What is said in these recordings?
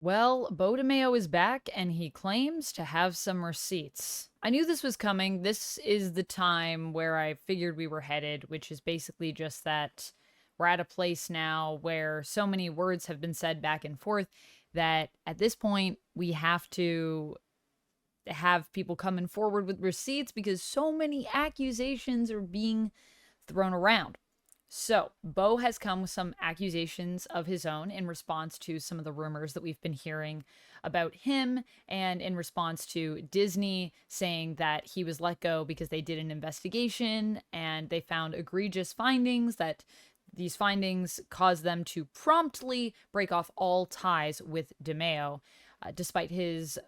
Well, Beau DeMayo is back and he claims to have some receipts. I knew this was coming. This is the time where I figured we were headed, which is basically just that we're at a place now where so many words have been said back and forth that at this point we have to have people coming forward with receipts because so many accusations are being thrown around. So, Beau has come with some accusations of his own in response to some of the rumors that we've been hearing about him, and in response to Disney saying that he was let go because they did an investigation and they found egregious findings that these findings caused them to promptly break off all ties with DeMayo, despite his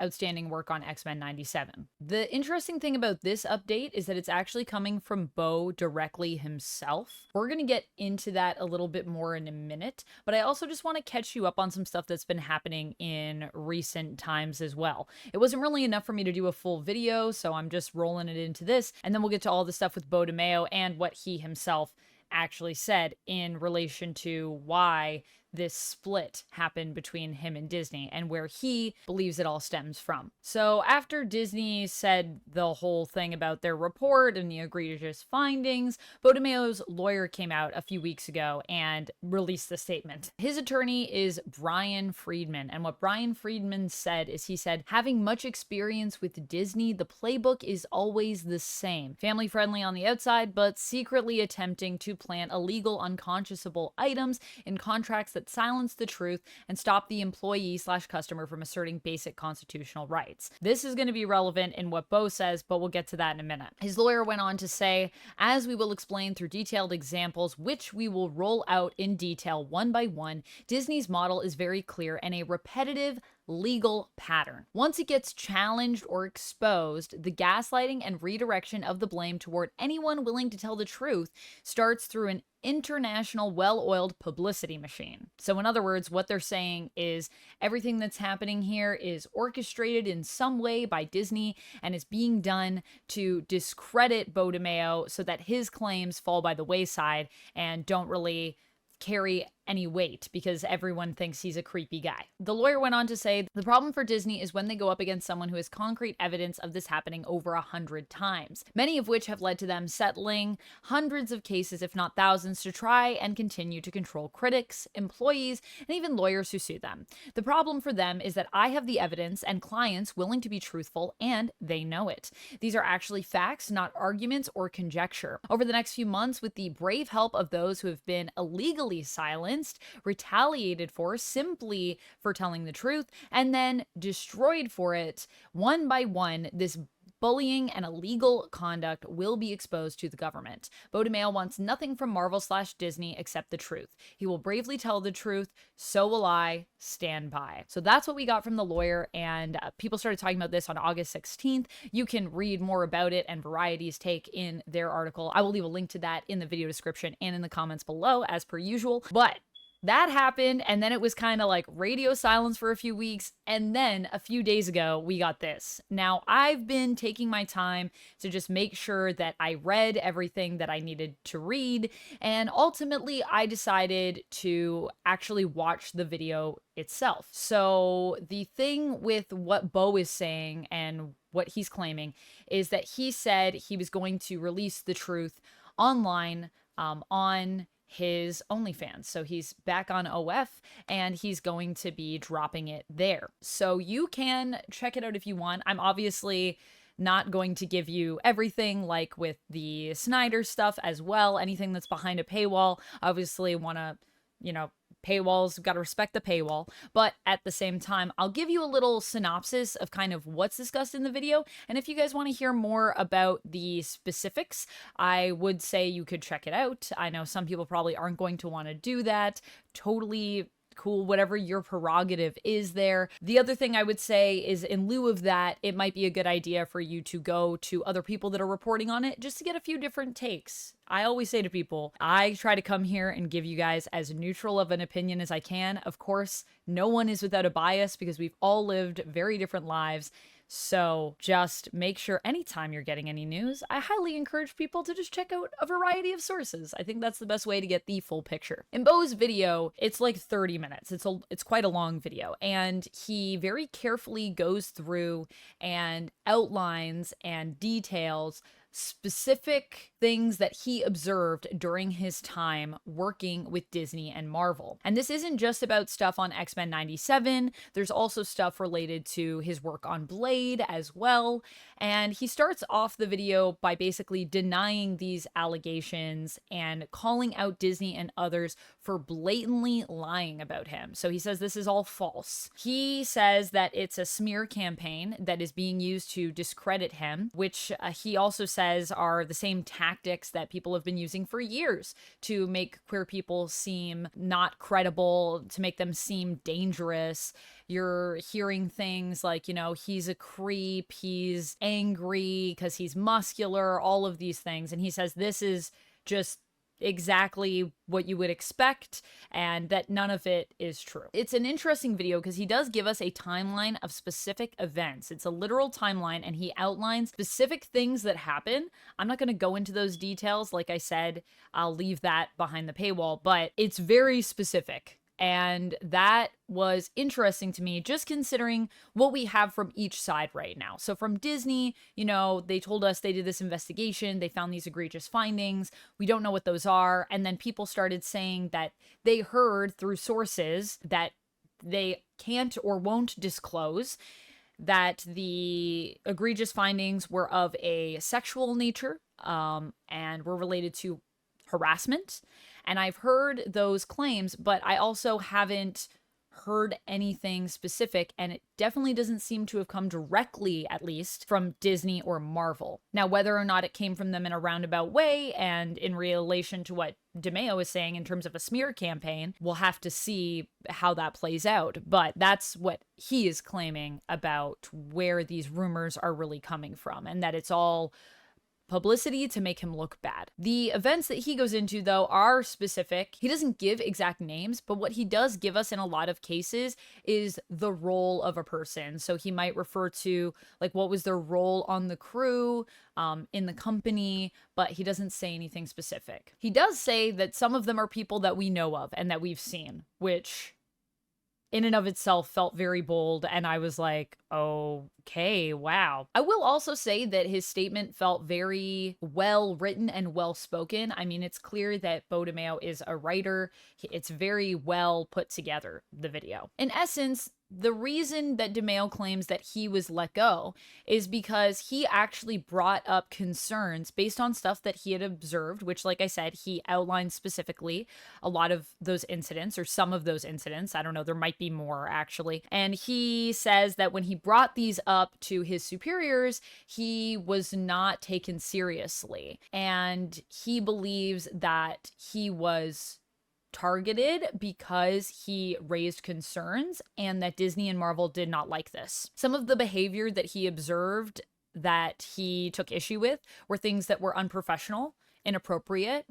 outstanding work on X-Men 97. The interesting thing about this update is that it's actually coming from Beau directly himself. We're going to get into that a little bit more in a minute, but I also just want to catch you up on some stuff that's been happening in recent times as well. It wasn't really enough for me to do a full video, so I'm just rolling it into this, and then we'll get to all the stuff with Beau DeMayo and what he himself actually said in relation to why this split happened between him and Disney and where he believes it all stems from. So after Disney said the whole thing about their report and the egregious findings, Beau DeMayo's lawyer came out a few weeks ago and released the statement. His attorney is Brian Friedman, and what Brian Friedman said is he said, having much experience with Disney, the playbook is always the same. Family friendly on the outside, but secretly attempting to plant illegal unconscionable items in contracts that silence the truth and stop the employee/customer from asserting basic constitutional rights. This is going to be relevant in what Beau says, but we'll get to that in a minute. His lawyer went on to say, as we will explain through detailed examples, which we will roll out in detail one by one, Disney's model is very clear and a repetitive legal pattern. Once it gets challenged or exposed, the gaslighting and redirection of the blame toward anyone willing to tell the truth starts through an international well-oiled publicity machine. So in other words, what they're saying is everything that's happening here is orchestrated in some way by Disney and is being done to discredit Beau DeMayo so that his claims fall by the wayside and don't really carry any weight because everyone thinks he's a creepy guy. The lawyer went on to say, the problem for Disney is when they go up against someone who has concrete evidence of this happening over 100 times, many of which have led to them settling hundreds of cases, if not thousands, to try and continue to control critics, employees, and even lawyers who sue them. The problem for them is that I have the evidence and clients willing to be truthful, and they know it. These are actually facts, not arguments or conjecture. Over the next few months, with the brave help of those who have been illegally silenced, retaliated for simply for telling the truth, and then destroyed for it, one by one, this bullying and illegal conduct will be exposed to the government. Beau DeMayo wants nothing from Marvel/Disney except the truth. He will bravely tell the truth. So will I. Stand by. So that's what we got from the lawyer, and people started talking about this on August 16th. You can read more about it and Variety's take in their article. I will leave a link to that in the video description and in the comments below, as per usual. But that happened, and then it was kind of like radio silence for a few weeks, and then a few days ago, we got this. Now, I've been taking my time to just make sure that I read everything that I needed to read, and ultimately, I decided to actually watch the video itself. So, the thing with what Beau is saying and what he's claiming is that he said he was going to release the truth online on his OnlyFans. So he's back on OF and he's going to be dropping it there. So you can check it out if you want. I'm obviously not going to give you everything, like with the Snyder stuff as well. Anything that's behind a paywall, obviously want to, paywalls, got to respect the paywall. But at the same time, I'll give you a little synopsis of kind of what's discussed in the video. And if you guys want to hear more about the specifics, I would say you could check it out. I know some people probably aren't going to want to do that. Totally cool, whatever your prerogative is there. The other thing I would say is, in lieu of that, it might be a good idea for you to go to other people that are reporting on it just to get a few different takes. I always say to people, I try to come here and give you guys as neutral of an opinion as I can. Of course, no one is without a bias because we've all lived very different lives. So just make sure anytime you're getting any news, I highly encourage people to just check out a variety of sources. I think that's the best way to get the full picture. In Beau's video, it's like 30 minutes. It's quite a long video, and he very carefully goes through and outlines and details specific things that he observed during his time working with Disney and Marvel. And this isn't just about stuff on X-Men 97, there's also stuff related to his work on Blade as well. And he starts off the video by basically denying these allegations and calling out Disney and others for blatantly lying about him. So he says this is all false. He says that it's a smear campaign that is being used to discredit him, which he also says are the same tactics that people have been using for years to make queer people seem not credible, to make them seem dangerous. You're hearing things like, you know, he's a creep, he's angry because he's muscular, all of these things. And he says this is just exactly what you would expect and that none of it is true. It's an interesting video because he does give us a timeline of specific events. It's a literal timeline and he outlines specific things that happen. I'm not going to go into those details. Like I said, I'll leave that behind the paywall, but it's very specific. And that was interesting to me, just considering what we have from each side right now. So from Disney, you know, they told us they did this investigation, they found these egregious findings, we don't know what those are. And then people started saying that they heard through sources that they can't or won't disclose that the egregious findings were of a sexual nature and were related to harassment. And I've heard those claims, but I also haven't heard anything specific, and it definitely doesn't seem to have come directly, at least, from Disney or Marvel. Now, whether or not it came from them in a roundabout way and in relation to what DeMayo is saying in terms of a smear campaign, we'll have to see how that plays out. But that's what he is claiming about where these rumors are really coming from, and that it's all publicity to make him look bad. The events that he goes into, though, are specific. He doesn't give exact names, but what he does give us in a lot of cases is the role of a person. So he might refer to, like, what was their role on the crew, in the company, but he doesn't say anything specific. He does say that some of them are people that we know of and that we've seen, which in and of itself felt very bold, and I was like, okay, wow. I will also say that his statement felt very well written and well spoken. I mean, it's clear that Beau DeMayo is a writer. It's very well put together, the video. In essence, the reason that DeMayo claims that he was let go is because he actually brought up concerns based on stuff that he had observed, which, like I said, he outlined specifically a lot of those incidents, or some of those incidents. I don't know, there might be more actually. And he says that when he brought these up to his superiors, he was not taken seriously. And he believes that he was targeted because he raised concerns and that Disney and Marvel did not like this. Some of the behavior that he observed that he took issue with were things that were unprofessional, inappropriate,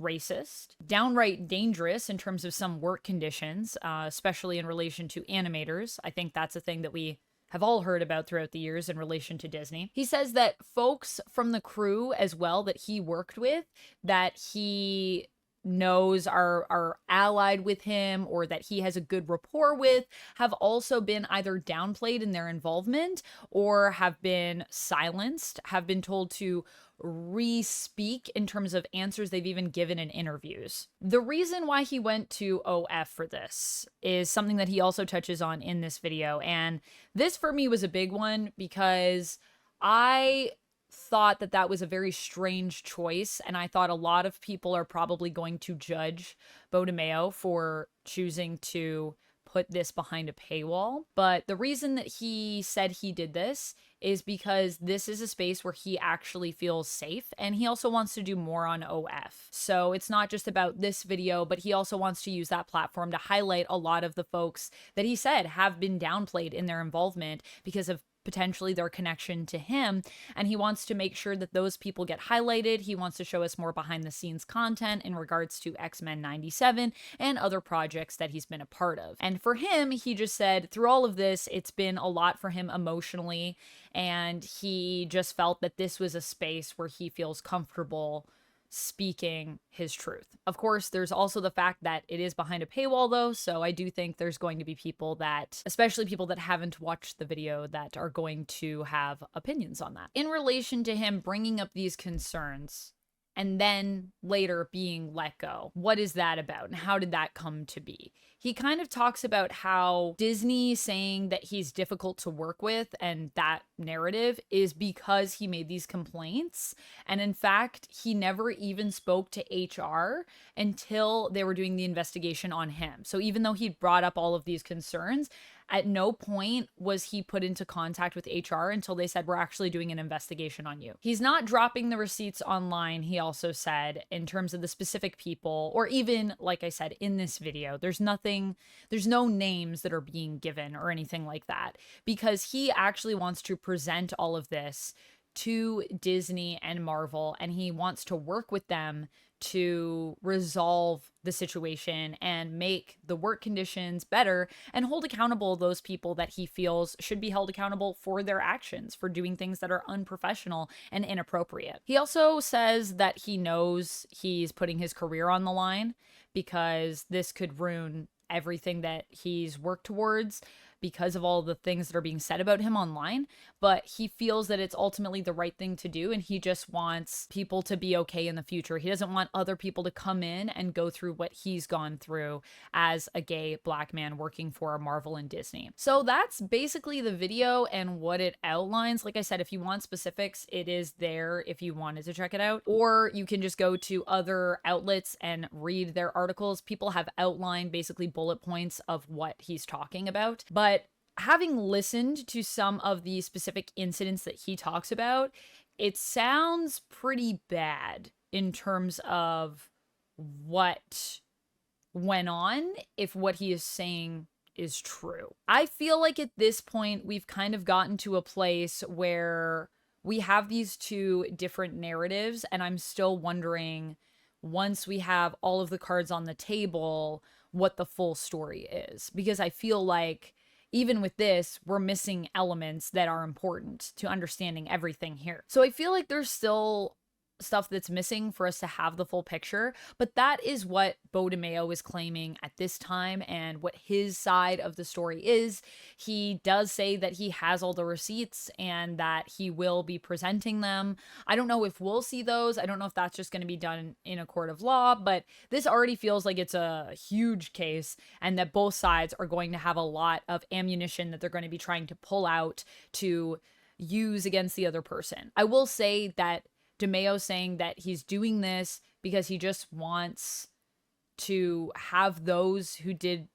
racist, downright dangerous in terms of some work conditions, especially in relation to animators. I think that's a thing that we have all heard about throughout the years in relation to Disney. He says that folks from the crew as well that he worked with, that he knows are allied with him or that he has a good rapport with, have also been either downplayed in their involvement or have been silenced, have been told to re-speak in terms of answers they've even given in interviews. The reason why he went to OF for this is something that he also touches on in this video, and this for me was a big one because I thought that that was a very strange choice, and I thought a lot of people are probably going to judge Beau DeMayo for choosing to put this behind a paywall. But the reason that he said he did this is because this is a space where he actually feels safe, and he also wants to do more on OF. So it's not just about this video, but he also wants to use that platform to highlight a lot of the folks that he said have been downplayed in their involvement because of potentially their connection to him, and he wants to make sure that those people get highlighted. He wants to show us more behind the scenes content in regards to X-Men 97 and other projects that he's been a part of. And for him, he just said through all of this, it's been a lot for him emotionally, and he just felt that this was a space where he feels comfortable speaking his truth. Of course, there's also the fact that it is behind a paywall though, so I do think there's going to be people that, especially people that haven't watched the video, that are going to have opinions on that. In relation to him bringing up these concerns and then later being let go, what is that about and how did that come to be? He kind of talks about how Disney saying that he's difficult to work with, and that narrative is because he made these complaints. And in fact, he never even spoke to HR until they were doing the investigation on him. So even though he brought up all of these concerns, at no point was he put into contact with HR until they said, we're actually doing an investigation on you. He's not dropping the receipts online, he also said, in terms of the specific people, or even, like I said, in this video, there's no names that are being given or anything like that, because he actually wants to present all of this to Disney and Marvel, and he wants to work with them to resolve the situation and make the work conditions better and hold accountable those people that he feels should be held accountable for their actions, for doing things that are unprofessional and inappropriate. He also says that he knows he's putting his career on the line because this could ruin everything that he's worked towards because of all the things that are being said about him online, but he feels that it's ultimately the right thing to do, and he just wants people to be okay in the future. He doesn't want other people to come in and go through what he's gone through as a gay Black man working for Marvel and Disney. So that's basically the video and what it outlines. Like I said, if you want specifics, it is there if you wanted to check it out, or you can just go to other outlets and read their articles. People have outlined basically bullet points of what he's talking about, but having listened to some of the specific incidents that he talks about, it sounds pretty bad in terms of what went on, if what he is saying is true. I feel like at this point, we've kind of gotten to a place where we have these two different narratives, and I'm still wondering, once we have all of the cards on the table, what the full story is. Because I feel like even with this, we're missing elements that are important to understanding everything here. So I feel like there's still stuff that's missing for us to have the full picture, but that is what Beau DeMayo is claiming at this time and what his side of the story is. He does say that he has all the receipts and that he will be presenting them. I don't know if we'll see those. I don't know if that's just going to be done in a court of law, but this already feels like it's a huge case and that both sides are going to have a lot of ammunition that they're going to be trying to pull out to use against the other person. I will say that DeMayo saying that he's doing this because he just wants to have those who did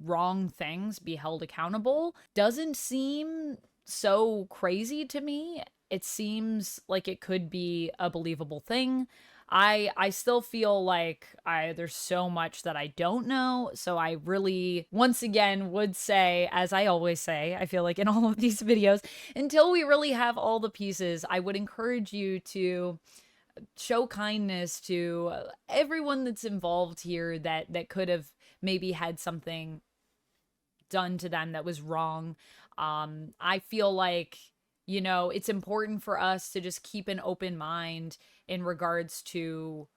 wrong things be held accountable doesn't seem so crazy to me. It seems like it could be a believable thing. I still feel like there's so much that I don't know. So I really, once again, would say, as I always say, I feel like in all of these videos, until we really have all the pieces, I would encourage you to show kindness to everyone that's involved here that could have maybe had something done to them that was wrong. I feel like, you know, it's important for us to just keep an open mind in regards to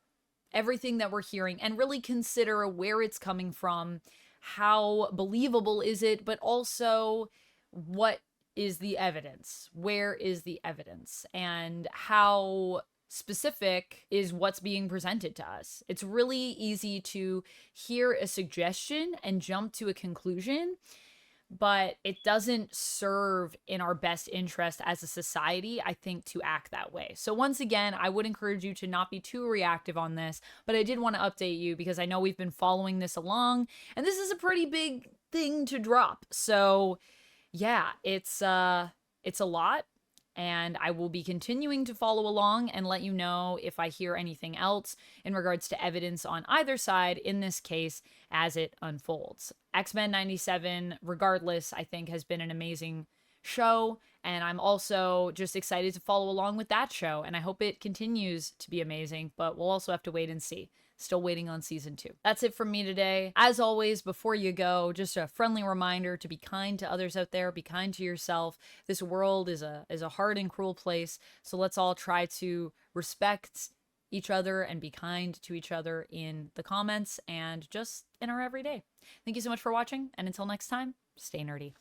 everything that we're hearing and really consider where it's coming from, how believable is it, but also what is the evidence? Where is the evidence? And how specific is what's being presented to us? It's really easy to hear a suggestion and jump to a conclusion, but it doesn't serve in our best interest as a society, I think, to act that way. So once again, I would encourage you to not be too reactive on this, but I did want to update you because I know we've been following this along, and this is a pretty big thing to drop. So yeah, it's a lot, and I will be continuing to follow along and let you know if I hear anything else in regards to evidence on either side in this case as it unfolds. X-Men 97, regardless, I think has been an amazing show. And I'm also just excited to follow along with that show. And I hope it continues to be amazing, but we'll also have to wait and see. Still waiting on season 2. That's it from me today. As always, before you go, just a friendly reminder to be kind to others out there, be kind to yourself. This world is a hard and cruel place, so let's all try to respect each other and be kind to each other in the comments and just in our everyday. Thank you so much for watching, and until next time, stay nerdy.